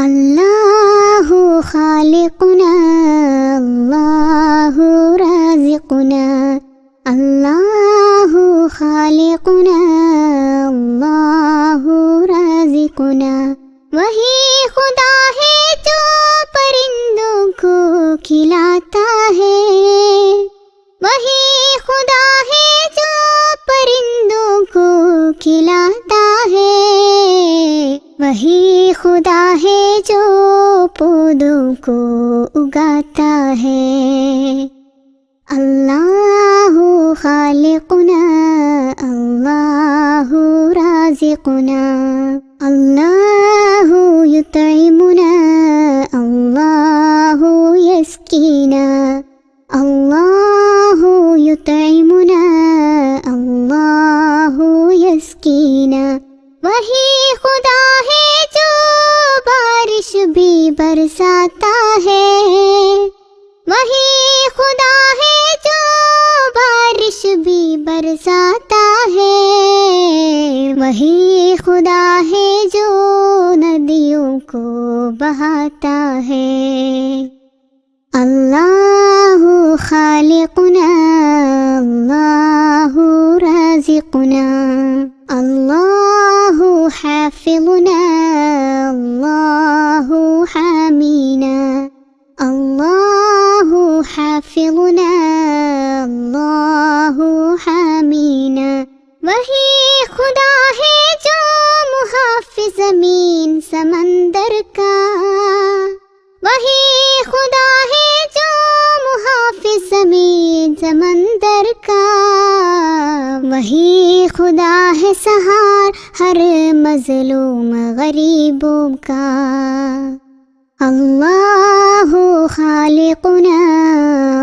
अल्लाहु खालिकुना अल्लाहु राज़िकुना, अल्लाहु खालिकुना अल्लाहु राज़िकुना। वही खुदा है जो परिंदों को खिलाता है, वही खुदा है जो परिंदों को खिलाता है, वही खुदा है जो पौधों को उगाता है। अल्लाहु खालिकुना अल्लाहु राज़िकुना, अल्लाहु युतइमुना अल्लाहु यस्कीना, अल्लाहु युतइमुना अल्लाहु यस्कीना। वही खुदा है जो बारिश भी बरसाता है, वही खुदा है जो बारिश भी बरसाता है, वही खुदा है जो नदियों को बहाता है। अल्लाहु खालिकुना अल्लाहु राज़िकुना, अल्लाहु हाफिज़ुना अल्लाहु हामीना, अल्लाहु हाफिज़ुना अल्लाहु हामीना। वही खुदा है जो मुहाफ़िज़ ज़मीन समंदर का, वही खुदा है जो मुहाफ़िज़ ज़मीन समंदर का, वही खुदा है सहार हर मज़लूम गरीबों का। अल्लाहु खालिकुना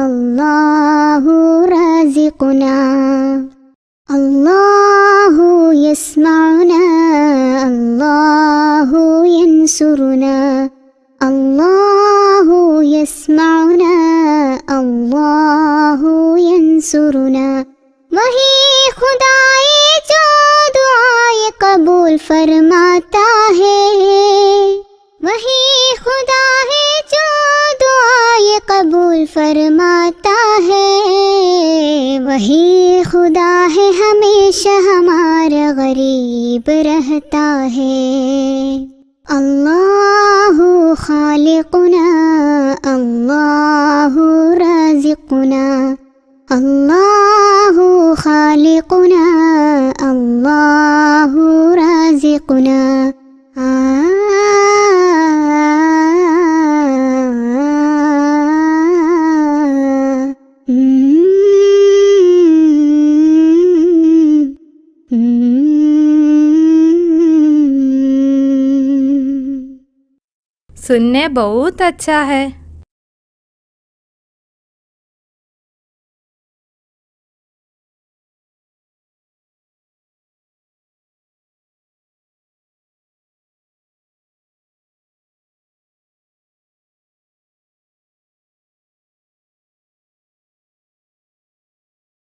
अल्लाहु राज़िकुना, अल्लाहु यस्माउना अल्लाहु यंसुरुना, अल्लाहु यस्माउना अल्लाहु यंसुरुना। वही खुदाए जो दुआए कबूल फरमाता है, वही खुदा है जो दुआए कबूल फरमाता है, वही खुदा है हमेशा हमारा गरीब रहता है। अल्लाहु खालिकुना अल्लाहु राज़िकुना, अल्लाहु खालिकुना अल्लाहु राज़िकुना। सुनने बहुत अच्छा है।